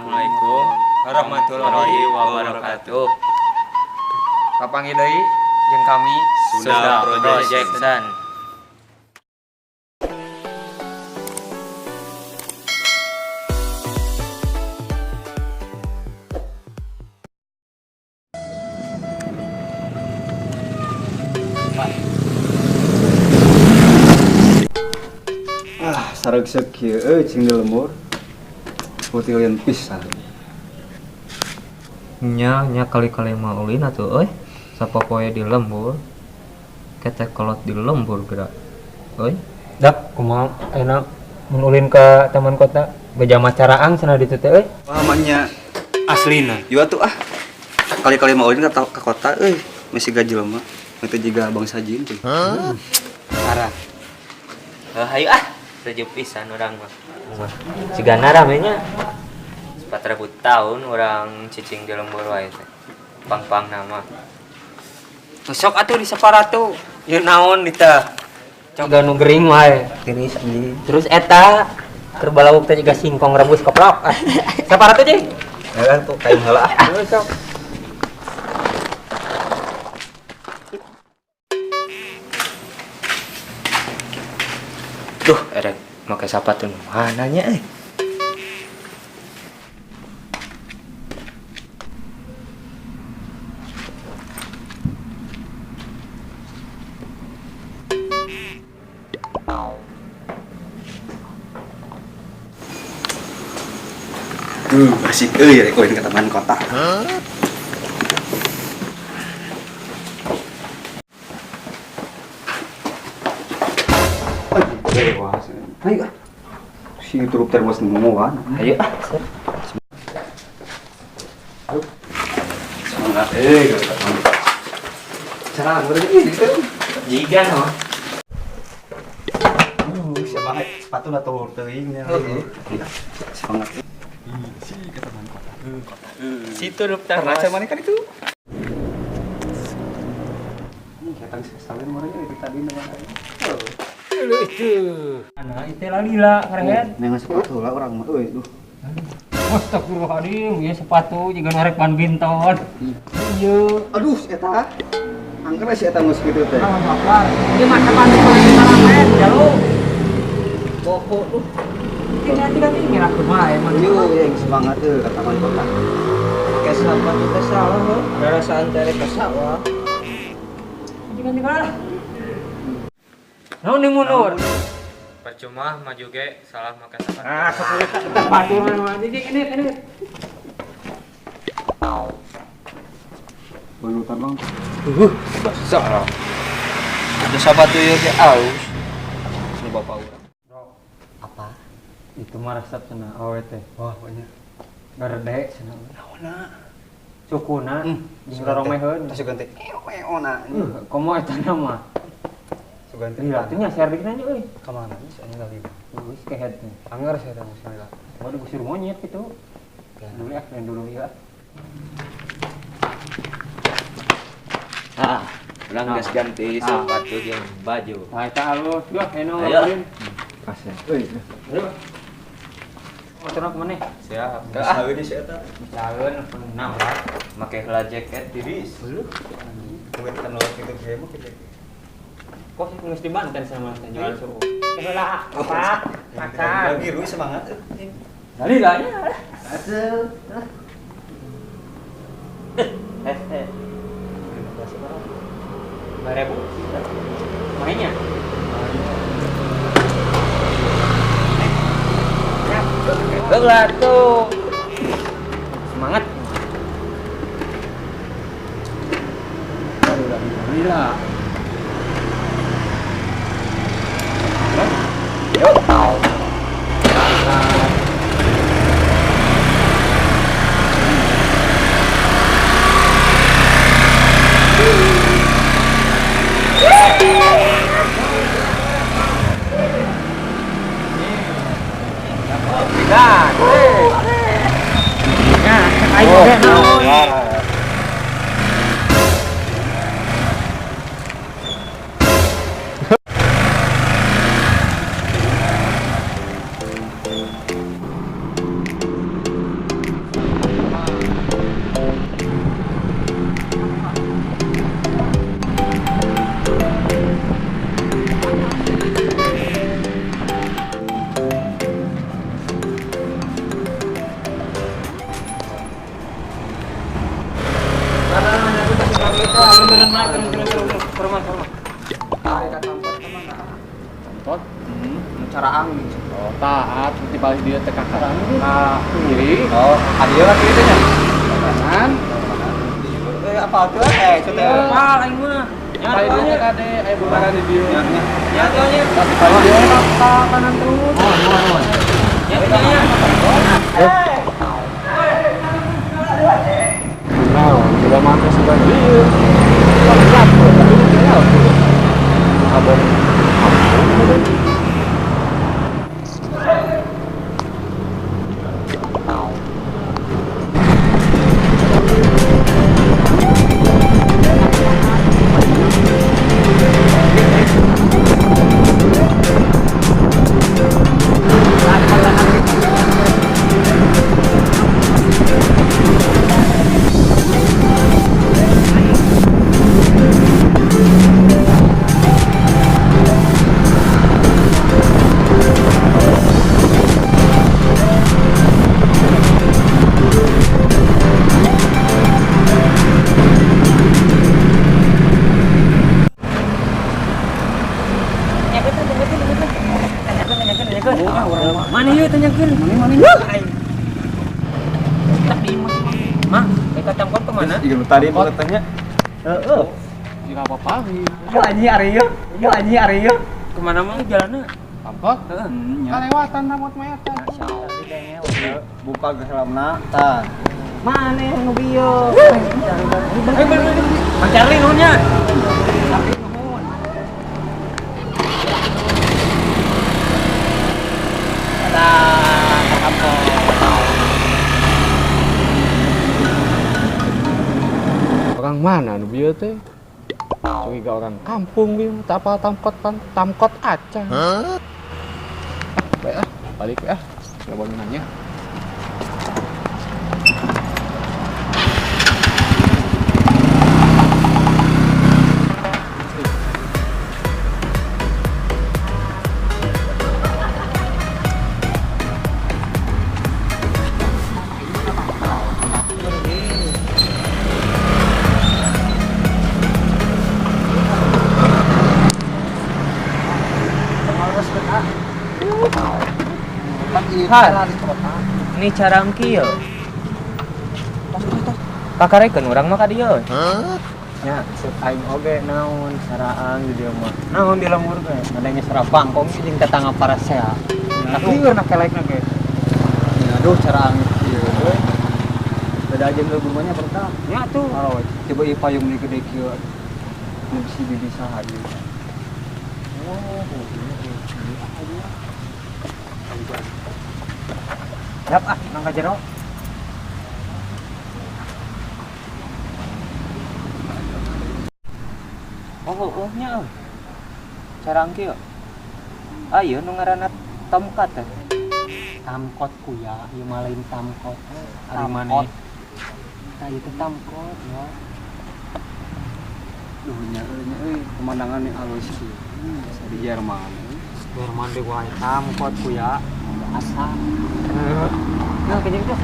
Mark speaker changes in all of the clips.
Speaker 1: Assalamualaikum warahmatullahi wabarakatuh.
Speaker 2: Kapangi deui jeung kami
Speaker 1: Sunda Projection.
Speaker 3: Saregsek kieu cing di lembur. Putilian pisan.
Speaker 2: nya kali-kali mau ulin atuh euy. Sapopoe di lembur. Ketek kolot di lembur gerak. Euy.
Speaker 4: Dak kumaha ayeuna mun ulin ka taman kota beja macaraang cenah ditu teh euy.
Speaker 3: Pahamannya
Speaker 4: Aslina.
Speaker 3: ieu atuh ah. Kali-kali mau ulin ka kota euy, mesti gajelema. Itu juga bangsa jin tuh.
Speaker 4: Parah.
Speaker 1: Hayu ah, sejuk pisan urang mah.
Speaker 4: Sigana ramenya
Speaker 1: 4.000 tahun orang cicing di lembur wae teh. Pang-pang nama. Sok atuh di saparatu. Ieu naon dita?
Speaker 4: coba nu gering wae. Tiris anjing. Terus eta keur balauk teh jiga singkong rebus koprok. Sapara tuh, Cing?
Speaker 3: Ya tuh kain heula.
Speaker 4: Sok.
Speaker 1: Duh, erek make sapatu nu mananya euy.
Speaker 3: Asik euy rek ulin ka taman kota. Ayo, si turup termos ngomongan.
Speaker 1: Ayo ah.
Speaker 3: Semangat cara berarti itu.
Speaker 1: Jiga no.
Speaker 3: Semangat sepatu na tuhur teuing nya. Semangat. Si ke taman kota.
Speaker 1: Situ daftar
Speaker 3: Pernah mana kan itu? Datang sekali kemarin itu tadi dengan
Speaker 4: Lu itu. Ana itu lila karehen.
Speaker 3: Nengan sepatu lah orang mah euy duh.
Speaker 4: Astagfirullahaladzim, ieu sepatu jiga norek ban binton. Ieu.
Speaker 3: Aduh eta. Angker si eta geus kitu teh.
Speaker 4: Apa? Ieu mah ban binton jalo. Boko tuh. Tinggal ngira kumaha emang.
Speaker 3: Yo yang semangat teh ka taman kota.
Speaker 4: Kesapan kita salah, loh. Rasa antara kesawah. Tinggal. Naon ning mundur?
Speaker 1: Percuma maju ge salah make sapatu.
Speaker 4: Sepuluh tak batur mah. Ini.
Speaker 3: Balutan bang.
Speaker 1: Salah. Ada sapatu ieu ge aus. Ini bapak urang.
Speaker 4: Apa? Itu mah resep cenah awe teh.
Speaker 3: Wah banyak.
Speaker 4: Gerde cenah.
Speaker 3: Naonna?
Speaker 4: Cukuna jeung roromeheun.
Speaker 3: Tas ganti. Eona.
Speaker 4: Komo eta mah.
Speaker 3: Ganti.
Speaker 4: Iya, teh nya serdik nanya euy.
Speaker 3: Ka mana nih soalnya lagi.
Speaker 4: Geus kehet teh.
Speaker 3: Anggar saya dah bismillah.
Speaker 4: Waduh gusir monyet gitu. Dulu ya, dulu ya.
Speaker 1: Ah, urang geus ganti sapatu jeung baju.
Speaker 4: Nah, eta alus. Duh, eno
Speaker 1: Ayo.
Speaker 4: ngeureun.
Speaker 3: Kasih. Euy.
Speaker 4: Ayo. Motor apa maneh?
Speaker 1: Siap.
Speaker 3: Saeun di si eta.
Speaker 4: Jalan penam lah.
Speaker 1: Make heula jaket tiris.
Speaker 3: Kuwi kan lewat kitu ge mah kitu.
Speaker 4: Kok sih geus dibanten sama teh jual suruh. Heula apa? Makan.
Speaker 3: Biru semangat.
Speaker 4: Dari lah ya.
Speaker 3: Atuh.
Speaker 4: Barebu. Mainnya. Belah tuh. Semangat. Alhamdulillah. Yuk.
Speaker 3: Tampot. Cara angin.
Speaker 5: Oh, taat seperti balik dia teka kanan. Nah, kiri.
Speaker 3: Oh, adieu lagi itu nya.
Speaker 5: Kanan.
Speaker 3: Apa tuh? Itu teh.
Speaker 1: Aing mah.
Speaker 5: Balik dia teka kade, bubaran di dia.
Speaker 1: Ya tuanya.
Speaker 5: Tapi balik dia ke kanan terus.
Speaker 1: Ya tuanya.
Speaker 5: Nah, sudah mati sudah dia. Kalau jatuh, tapi dia tinggal. Abang.
Speaker 1: Mana yuk tanyakan? Mana? Tak di mah. Kita campur ke mana?
Speaker 3: Iya tadi mau katanya.
Speaker 5: Jika apa-apa,
Speaker 3: Yo anjing ari yo.
Speaker 1: Kemana mau jalannya?
Speaker 5: tampot. Kalewatan rambut mayat.
Speaker 3: Buka ke helamna. Tah.
Speaker 1: Mana nu bio? Mang Charlie nuhunnya.
Speaker 5: Orang mana nu bieu teh? Curiga orang kampung bieu, tak apa tamkot aca. Baik balik ya. Coba bangunannya.
Speaker 1: Ini cara kieu. Pakarekeun urang mah ka dieu.
Speaker 3: Nya aing oge naon saraan di dieu mah. Naon di lembur teh?
Speaker 1: Adanya serapang kong jeung tetangga parasea.
Speaker 3: Kieu nak kelekna ge. Aduh cara angin kieu we. Beda aja lembur mah nya bertah.
Speaker 1: Nya tuh.
Speaker 3: Aro coba ieu payung di gede kieu. Nu bisa hadir.
Speaker 1: Siap nangka jero. Nya. Cara kieu. Ayo nu ngaranna tomkat teh.
Speaker 4: Tamkot kuya, ieu mah lain tamkot.
Speaker 1: Ari maneh?
Speaker 4: Tah ieu teh tamkot ya.
Speaker 3: Duh nya euy pemandangan ni alus kieu. Bisa di Jerman.
Speaker 4: Jerman deui wae tamkot kuya. Asa.
Speaker 1: Nah, kenyang tuh.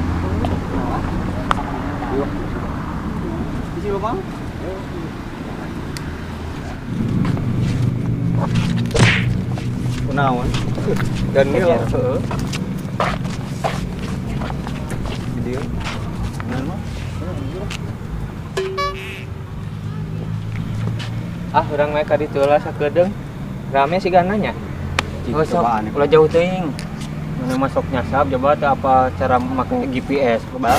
Speaker 3: Yuk. Isi lo bang? Kunaon? Dan ini lah. Video. Nama?
Speaker 1: Urang mereka ditulah sakedeung. Rame sih gananya.
Speaker 3: Oh, sok.
Speaker 1: Ulah jauh teuing. Mana masuk nyasap coba teh apa cara make GPS coba.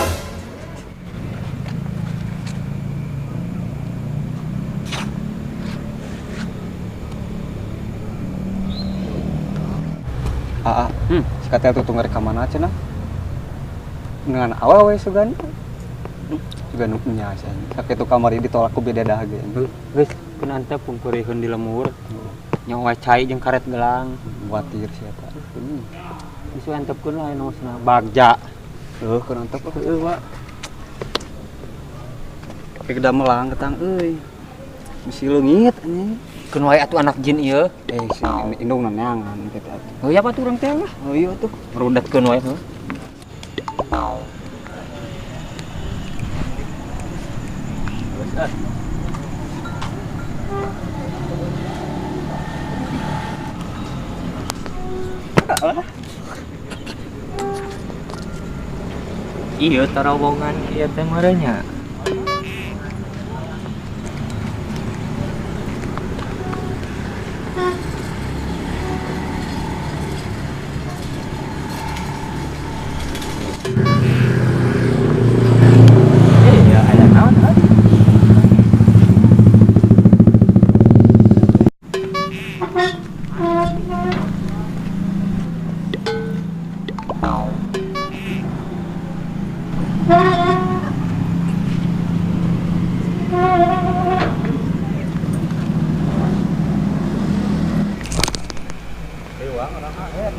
Speaker 3: Sikatel tutung rekaman aja nah. Dengan awal we sugan. Juga nuknya aja. Sakitu kamar ini ditolak ku beda dah ge.
Speaker 1: Geus pun anta pungkurieun di lemur. Nyawa cai jeung karet gelang.
Speaker 3: Khawatir siapa.
Speaker 1: Isu antepkeun lah nosna bagja.
Speaker 3: Heuh, keur antep heuh, Pak. Pake kedamelang ketang euy. Bisi leungit anjing.
Speaker 1: Keun wae atuh anak jin ieu.
Speaker 3: Si indung nanyangan kita.
Speaker 1: Oh ya baturang teh lah.
Speaker 3: Oh iya tuh.
Speaker 1: Merudatkeun wae heuh. Iya terowongan ieu teh meureunnya. Iya, aya naon kan?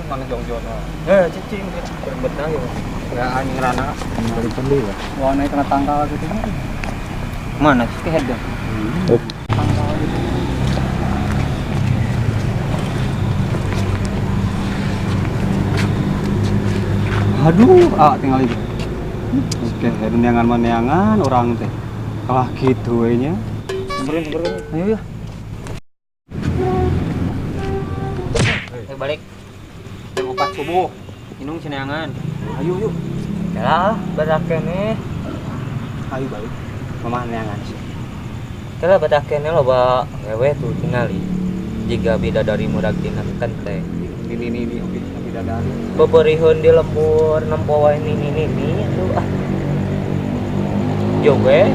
Speaker 3: Mana jong-jong.
Speaker 1: Cicing betah ya.
Speaker 3: Ya anjing rana dari pembeli lah. Wah naik kena tanggal gitu.
Speaker 1: Mana sih ke head?
Speaker 3: Aduh, tinggal itu. Oke, neangan orang teh. Kalah gitu we nya.
Speaker 1: Semberin.
Speaker 3: Ayo ya.
Speaker 1: Balik. Jam 4 subuh. Inung cineangan.
Speaker 3: Ayo yuk.
Speaker 1: Yalah, badak keneh.
Speaker 3: Ayo balik. Mama neangan sih.
Speaker 1: Kala badak keneh loba wewe tuh tingali. Jika bidadari murag dina kenteng.
Speaker 3: Ini oke bidadari.
Speaker 1: Beberihun di lembur nempo wae ini tuh ah. Joge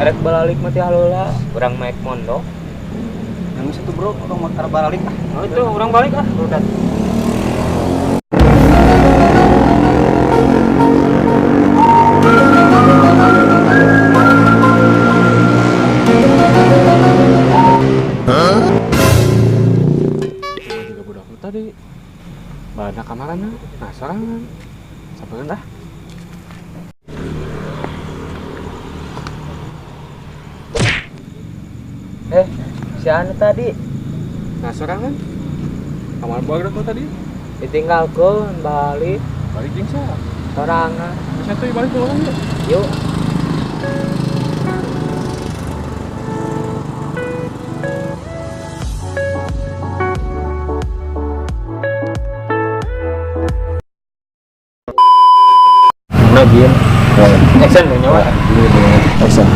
Speaker 1: erek balalik mati halula, urang maek mondok.
Speaker 3: Yang satu bro, orang mau balik ah.
Speaker 1: Oh itu urang balik ah, udah.
Speaker 5: Juga budak lu tadi. Bana kamarana, nah sorangan. Sabareun dah.
Speaker 1: Si anu tadi
Speaker 5: Nah sorangan. Kamar budak lu tadi.
Speaker 1: ditinggalkeun balik
Speaker 5: Balik jeung siapa?
Speaker 1: sorangan.
Speaker 5: Santuy balik ke orang yuk.
Speaker 1: Yuk.
Speaker 2: Bagian
Speaker 1: Action punya Wak.
Speaker 2: action.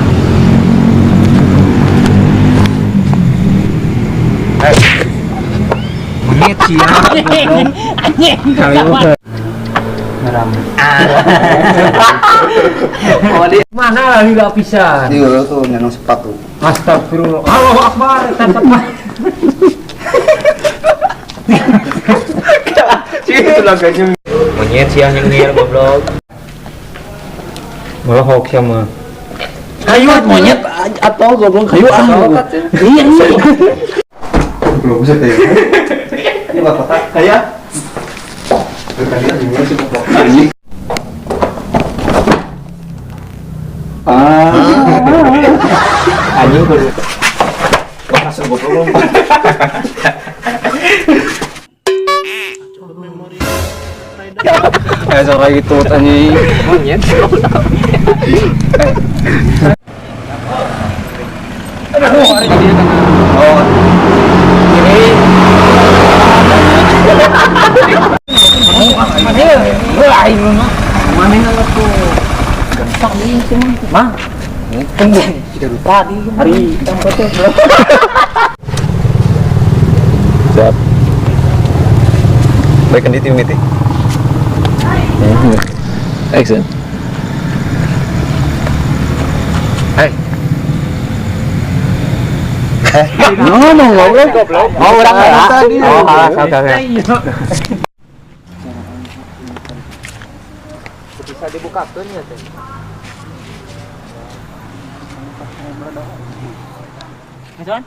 Speaker 1: Monyet sih ya.
Speaker 3: Ngeram.
Speaker 1: Mana lagi gak bisa?
Speaker 3: Iya tuh nyanong sepatu.
Speaker 1: Astagfirullah. Allahu Akbar. Tetep
Speaker 3: Itu laganya.
Speaker 1: monyet sih yang nyengir goblok.
Speaker 2: Malah hoax sama.
Speaker 5: Kayu monyet atau goblok kayu Iya nih.
Speaker 3: Belum bisa ya. Ini bapak kayak berkali juga sih bapak anjing.
Speaker 2: Anjing kudu.
Speaker 3: Bahasa goblok. Kayak sama gitu anjing.
Speaker 1: Monyet.
Speaker 3: Aduh, hari ini oh.
Speaker 2: Siap. Baikkan di Unity. Action. Hai.
Speaker 3: Ngomong goblok.
Speaker 2: Oh, orang tadi. Oh, salah.
Speaker 1: Bisa dibukakeun ya teh. Misalkan